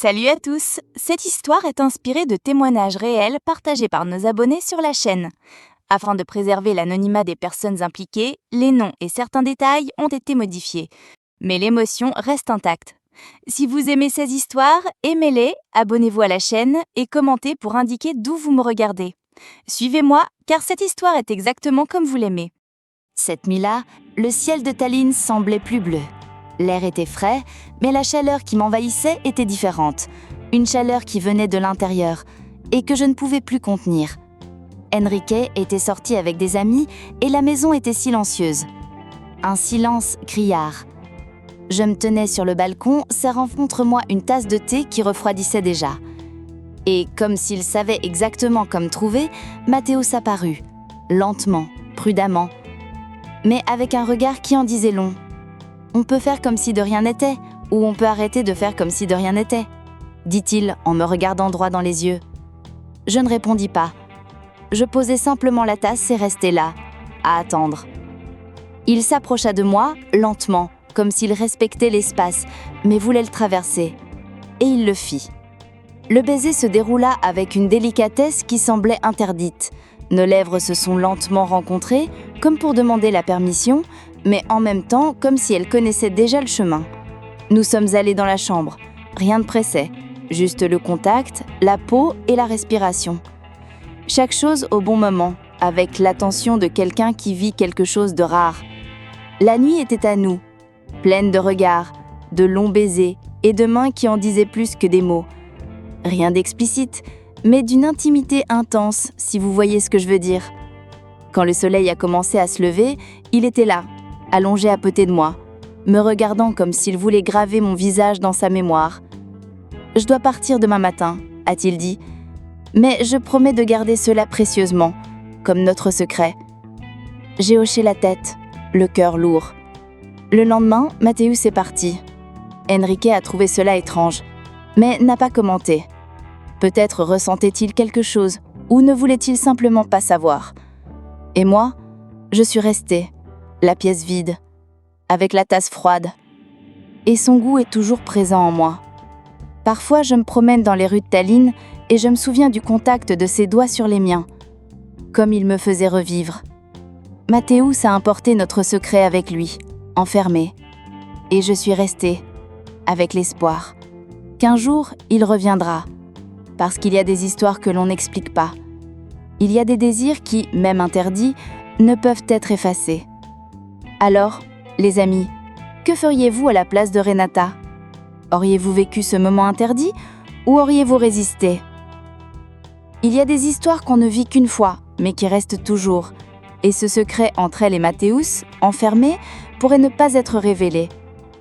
Salut à tous! Cette histoire est inspirée de témoignages réels partagés par nos abonnés sur la chaîne. Afin de préserver l'anonymat des personnes impliquées, les noms et certains détails ont été modifiés. Mais l'émotion reste intacte. Si vous aimez ces histoires, aimez-les, abonnez-vous à la chaîne et commentez pour indiquer d'où vous me regardez. Suivez-moi, car cette histoire est exactement comme vous l'aimez. Cette nuit-là, le ciel de Tallinn semblait plus bleu. L'air était frais, mais la chaleur qui m'envahissait était différente. Une chaleur qui venait de l'intérieur et que je ne pouvais plus contenir. Enrique était sorti avec des amis et la maison était silencieuse. Un silence criard. Je me tenais sur le balcon, serrant contre moi une tasse de thé qui refroidissait déjà. Et comme s'il savait exactement comme trouver, Mathéos apparut, lentement, prudemment, mais avec un regard qui en disait long. « On peut faire comme si de rien n'était, ou on peut arrêter de faire comme si de rien n'était », dit-il en me regardant droit dans les yeux. Je ne répondis pas. Je posai simplement la tasse et restai là, à attendre. Il s'approcha de moi, lentement, comme s'il respectait l'espace, mais voulait le traverser. Et il le fit. Le baiser se déroula avec une délicatesse qui semblait interdite. Nos lèvres se sont lentement rencontrées, comme pour demander la permission, mais en même temps comme si elles connaissaient déjà le chemin. Nous sommes allés dans la chambre. Rien ne pressait, juste le contact, la peau et la respiration. Chaque chose au bon moment, avec l'attention de quelqu'un qui vit quelque chose de rare. La nuit était à nous, pleine de regards, de longs baisers et de mains qui en disaient plus que des mots. Rien d'explicite, mais d'une intimité intense, si vous voyez ce que je veux dire. Quand le soleil a commencé à se lever, il était là, allongé à côté de moi, me regardant comme s'il voulait graver mon visage dans sa mémoire. « Je dois partir demain matin », a-t-il dit, « mais je promets de garder cela précieusement, comme notre secret. » J'ai hoché la tête, le cœur lourd. Le lendemain, Mathéos est parti. Enrique a trouvé cela étrange, mais n'a pas commenté. Peut-être ressentait-il quelque chose, ou ne voulait-il simplement pas savoir. Et moi, je suis restée, la pièce vide, avec la tasse froide. Et son goût est toujours présent en moi. Parfois, je me promène dans les rues de Tallinn et je me souviens du contact de ses doigts sur les miens, comme il me faisait revivre. Mathéos a emporté notre secret avec lui, enfermé. Et je suis restée, avec l'espoir, qu'un jour, il reviendra. Parce qu'il y a des histoires que l'on n'explique pas. Il y a des désirs qui, même interdits, ne peuvent être effacés. Alors, les amis, que feriez-vous à la place de Renata? Auriez-vous vécu ce moment interdit ou auriez-vous résisté? Il y a des histoires qu'on ne vit qu'une fois, mais qui restent toujours. Et ce secret entre elle et Mathéos, enfermé, pourrait ne pas être révélé.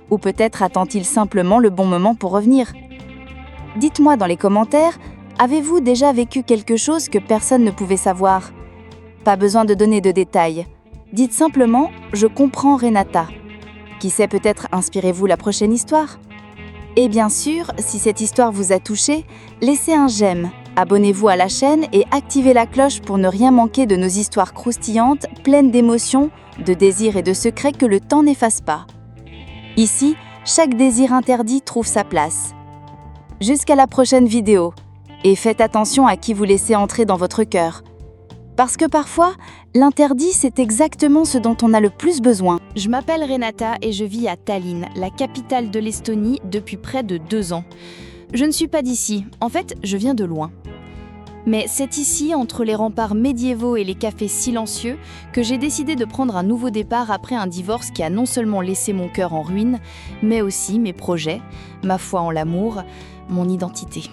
Ou peut-être attend-il simplement le bon moment pour revenir. Dites-moi dans les commentaires, avez-vous déjà vécu quelque chose que personne ne pouvait savoir? Pas besoin de donner de détails. Dites simplement « Je comprends Renata ». Qui sait, peut-être inspirez-vous la prochaine histoire? Et bien sûr, si cette histoire vous a touché, laissez un j'aime, abonnez-vous à la chaîne et activez la cloche pour ne rien manquer de nos histoires croustillantes, pleines d'émotions, de désirs et de secrets que le temps n'efface pas. Ici, chaque désir interdit trouve sa place. Jusqu'à la prochaine vidéo, et faites attention à qui vous laissez entrer dans votre cœur. Parce que parfois, l'interdit, c'est exactement ce dont on a le plus besoin. Je m'appelle Renata et je vis à Tallinn, la capitale de l'Estonie, depuis près de 2 ans. Je ne suis pas d'ici, en fait, je viens de loin. Mais c'est ici, entre les remparts médiévaux et les cafés silencieux, que j'ai décidé de prendre un nouveau départ après un divorce qui a non seulement laissé mon cœur en ruine, mais aussi mes projets, ma foi en l'amour, mon identité.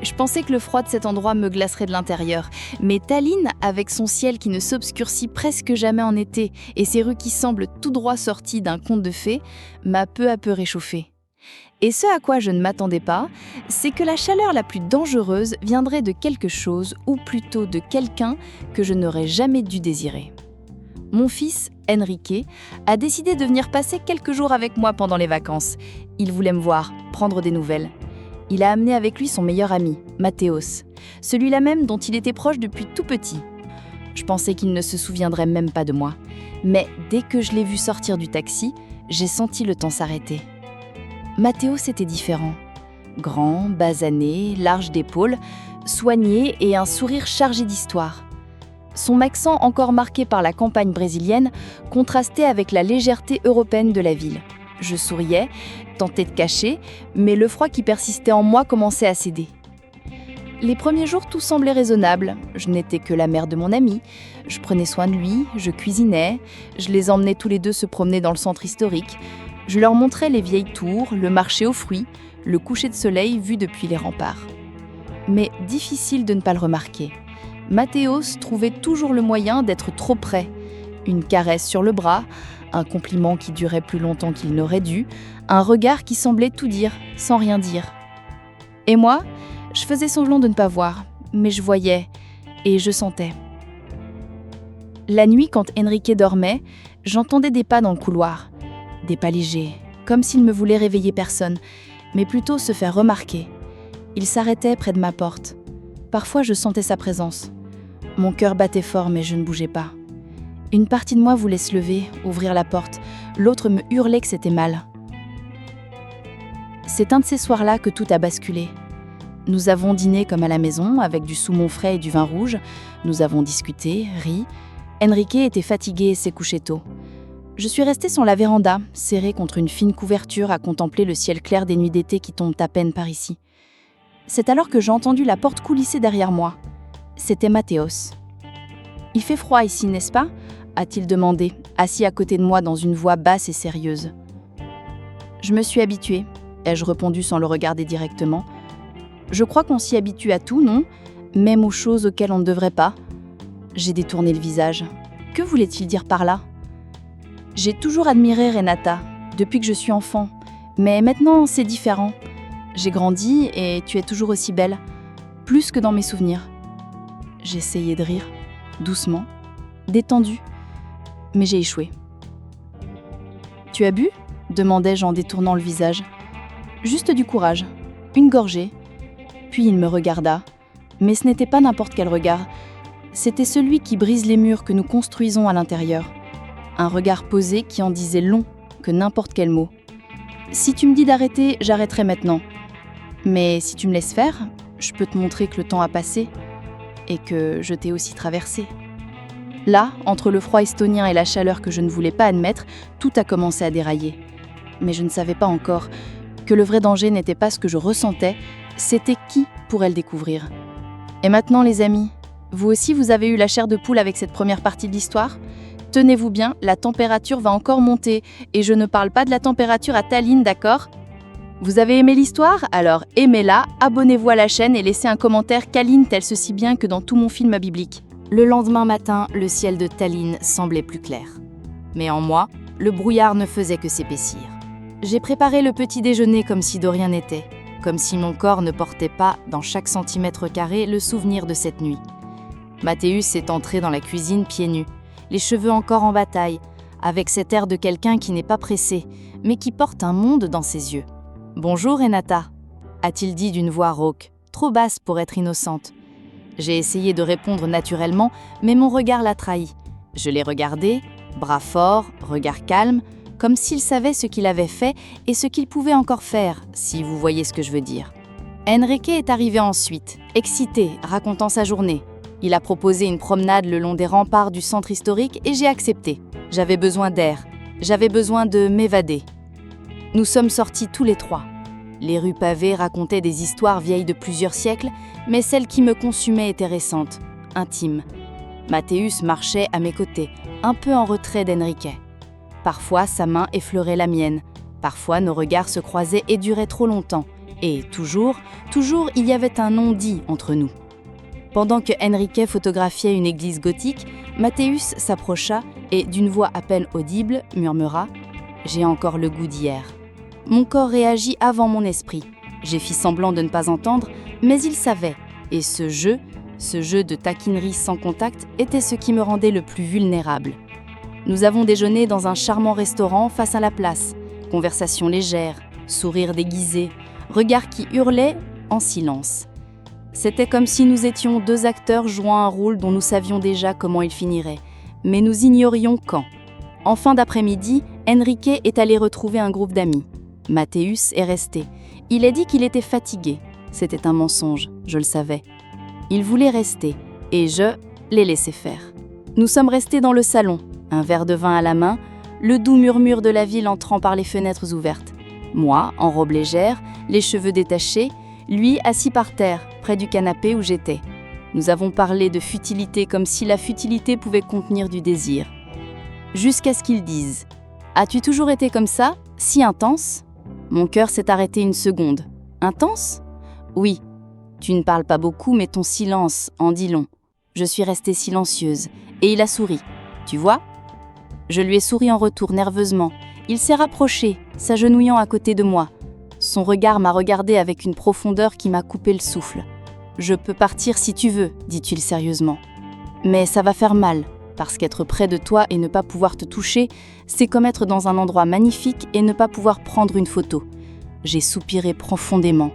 Je pensais que le froid de cet endroit me glacerait de l'intérieur, mais Tallinn, avec son ciel qui ne s'obscurcit presque jamais en été et ses rues qui semblent tout droit sorties d'un conte de fées, m'a peu à peu réchauffée. Et ce à quoi je ne m'attendais pas, c'est que la chaleur la plus dangereuse viendrait de quelque chose, ou plutôt de quelqu'un que je n'aurais jamais dû désirer. Mon fils, Enrique, a décidé de venir passer quelques jours avec moi pendant les vacances. Il voulait me voir, prendre des nouvelles. Il a amené avec lui son meilleur ami, Mathéos, celui-là même dont il était proche depuis tout petit. Je pensais qu'il ne se souviendrait même pas de moi. Mais dès que je l'ai vu sortir du taxi, j'ai senti le temps s'arrêter. Mathéos était différent. Grand, basané, large d'épaules, soigné et un sourire chargé d'histoire. Son accent encore marqué par la campagne brésilienne contrastait avec la légèreté européenne de la ville. Je souriais, tentais de cacher, mais le froid qui persistait en moi commençait à céder. Les premiers jours, tout semblait raisonnable. Je n'étais que la mère de mon ami. Je prenais soin de lui, je cuisinais, je les emmenais tous les deux se promener dans le centre historique. Je leur montrais les vieilles tours, le marché aux fruits, le coucher de soleil vu depuis les remparts. Mais difficile de ne pas le remarquer. Mathéos trouvait toujours le moyen d'être trop près. Une caresse sur le bras, un compliment qui durait plus longtemps qu'il n'aurait dû, un regard qui semblait tout dire, sans rien dire. Et moi, je faisais semblant de ne pas voir, mais je voyais et je sentais. La nuit, quand Enrique dormait, j'entendais des pas dans le couloir. Des pas légers, comme s'il me voulait réveiller personne, mais plutôt se faire remarquer. Il s'arrêtait près de ma porte. Parfois, je sentais sa présence. Mon cœur battait fort, mais je ne bougeais pas. Une partie de moi voulait se lever, ouvrir la porte. L'autre me hurlait que c'était mal. C'est un de ces soirs-là que tout a basculé. Nous avons dîné comme à la maison, avec du saumon frais et du vin rouge. Nous avons discuté, ri. Enrique était fatigué et s'est couché tôt. Je suis restée sur la véranda, serrée contre une fine couverture à contempler le ciel clair des nuits d'été qui tombent à peine par ici. C'est alors que j'ai entendu la porte coulisser derrière moi. C'était Mathéos. « Il fait froid ici, n'est-ce pas ?» a-t-il demandé, assis à côté de moi dans une voix basse et sérieuse. Je me suis habituée, ai-je répondu sans le regarder directement. Je crois qu'on s'y habitue à tout, non ? Même aux choses auxquelles on ne devrait pas. J'ai détourné le visage. Que voulait-il dire par là ? J'ai toujours admiré Renata, depuis que je suis enfant. Mais maintenant, c'est différent. J'ai grandi et tu es toujours aussi belle. Plus que dans mes souvenirs. J'essayais de rire, doucement, détendue. Mais j'ai échoué. « Tu as bu ?» demandai-je en détournant le visage. « Juste du courage. Une gorgée. » Puis il me regarda. Mais ce n'était pas n'importe quel regard. C'était celui qui brise les murs que nous construisons à l'intérieur. Un regard posé qui en disait long que n'importe quel mot. Si tu me dis d'arrêter, j'arrêterai maintenant. Mais si tu me laisses faire, je peux te montrer que le temps a passé et que je t'ai aussi traversé. Là, entre le froid estonien et la chaleur que je ne voulais pas admettre, tout a commencé à dérailler. Mais je ne savais pas encore que le vrai danger n'était pas ce que je ressentais, c'était qui pourrait le découvrir. Et maintenant, les amis, vous aussi vous avez eu la chair de poule avec cette première partie de l'histoire ? Tenez-vous bien, la température va encore monter, et je ne parle pas de la température à Tallinn, d'accord ? Vous avez aimé l'histoire ? Alors aimez-la, abonnez-vous à la chaîne et laissez un commentaire câline-t-elle ceci bien que dans tout mon film biblique. Le lendemain matin, le ciel de Tallinn semblait plus clair. Mais en moi, le brouillard ne faisait que s'épaissir. J'ai préparé le petit déjeuner comme si de rien n'était, comme si mon corps ne portait pas, dans chaque centimètre carré, le souvenir de cette nuit. Mathéus est entré dans la cuisine pieds nus, les cheveux encore en bataille, avec cet air de quelqu'un qui n'est pas pressé, mais qui porte un monde dans ses yeux. « Bonjour, Renata », a-t-il dit d'une voix rauque, trop basse pour être innocente. J'ai essayé de répondre naturellement, mais mon regard l'a trahi. Je l'ai regardé, bras forts, regard calme, comme s'il savait ce qu'il avait fait et ce qu'il pouvait encore faire, si vous voyez ce que je veux dire. Enrique est arrivé ensuite, excité, racontant sa journée. Il a proposé une promenade le long des remparts du centre historique et j'ai accepté. J'avais besoin d'air, j'avais besoin de m'évader. Nous sommes sortis tous les trois. Les rues pavées racontaient des histoires vieilles de plusieurs siècles, mais celle qui me consumait était récente, intime. Mathéus marchait à mes côtés, un peu en retrait d'Enrique. Parfois, sa main effleurait la mienne. Parfois, nos regards se croisaient et duraient trop longtemps. Et toujours, il y avait un non-dit entre nous. Pendant que Enrique photographiait une église gothique, Mathéus s'approcha et, d'une voix à peine audible, murmura « J'ai encore le goût d'hier ». Mon corps réagit avant mon esprit. J'ai fait semblant de ne pas entendre, mais il savait. Et ce jeu de taquinerie sans contact, était ce qui me rendait le plus vulnérable. Nous avons déjeuné dans un charmant restaurant face à la place. Conversation légère, sourire déguisé, regard qui hurlait en silence. C'était comme si nous étions deux acteurs jouant un rôle dont nous savions déjà comment il finirait, mais nous ignorions quand. En fin d'après-midi, Enrique est allé retrouver un groupe d'amis. Mathéus est resté, Il a dit qu'il était fatigué. C'était un mensonge, je le savais. Il voulait rester, et je l'ai laissé faire. Nous sommes restés dans le salon, un verre de vin à la main, le doux murmure de la ville entrant par les fenêtres ouvertes. Moi, en robe légère, les cheveux détachés, lui assis par terre, près du canapé où j'étais. Nous avons parlé de futilité comme si la futilité pouvait contenir du désir. Jusqu'à ce qu'il dise « As-tu toujours été comme ça, si intense ?» Mon cœur s'est arrêté une seconde. « Intense ?» Oui. Tu ne parles pas beaucoup, mais ton silence en dit long. Je suis restée silencieuse, et il a souri. Tu vois ? Je lui ai souri en retour nerveusement. Il s'est rapproché, s'agenouillant à côté de moi. Son regard m'a regardée avec une profondeur qui m'a coupé le souffle. « Je peux partir si tu veux, dit-il sérieusement. Mais ça va faire mal, parce qu'être près de toi et ne pas pouvoir te toucher, c'est comme être dans un endroit magnifique et ne pas pouvoir prendre une photo. » J'ai soupiré profondément.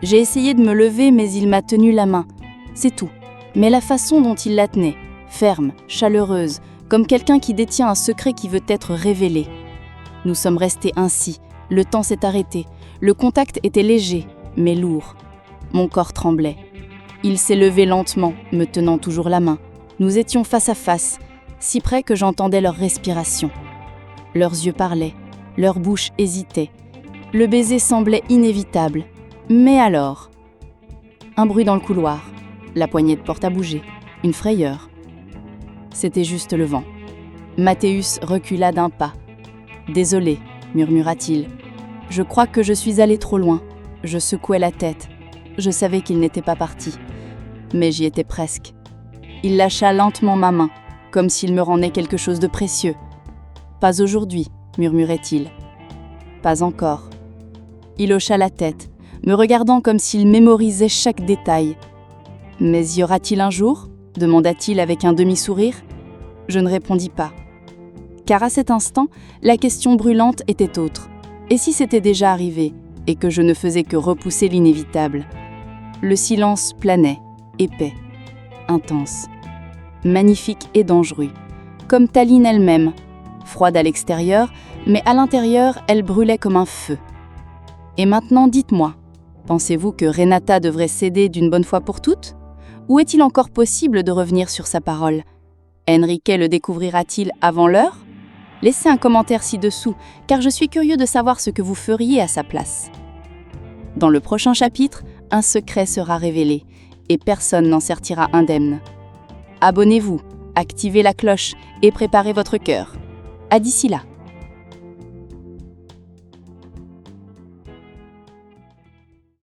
J'ai essayé de me lever, mais il m'a tenu la main. C'est tout. Mais la façon dont il la tenait, ferme, chaleureuse, comme quelqu'un qui détient un secret qui veut être révélé. Nous sommes restés ainsi. Le temps s'est arrêté. Le contact était léger, mais lourd. Mon corps tremblait. Il s'est levé lentement, me tenant toujours la main. Nous étions face à face, si près que j'entendais leur respiration. Leurs yeux parlaient, leur bouche hésitait. Le baiser semblait inévitable. Mais alors ? Un bruit dans le couloir. La poignée de porte a bougé. Une frayeur. C'était juste le vent. Mathéus recula d'un pas. « Désolé, murmura-t-il. Je crois que je suis allé trop loin. » Je secouai la tête. Je savais qu'il n'était pas parti. Mais j'y étais presque. Il lâcha lentement ma main, comme s'il me rendait quelque chose de précieux. « Pas aujourd'hui, murmurait-il. Pas encore. » Il hocha la tête, me regardant comme s'il mémorisait chaque détail. « Mais y aura-t-il un jour ?» demanda-t-il avec un demi-sourire. Je ne répondis pas. Car à cet instant, la question brûlante était autre. Et si c'était déjà arrivé, et que je ne faisais que repousser l'inévitable ? Le silence planait, épais, intense, magnifique et dangereux, comme Tallinn elle-même, froide à l'extérieur, mais à l'intérieur, elle brûlait comme un feu. Et maintenant, dites-moi, pensez-vous que Renata devrait céder d'une bonne fois pour toutes ? Ou est-il encore possible de revenir sur sa parole ? Enrique le découvrira-t-il avant l'heure ? Laissez un commentaire ci-dessous, car je suis curieux de savoir ce que vous feriez à sa place. Dans le prochain chapitre, un secret sera révélé, et personne n'en sortira indemne. Abonnez-vous, activez la cloche et préparez votre cœur. À d'ici là.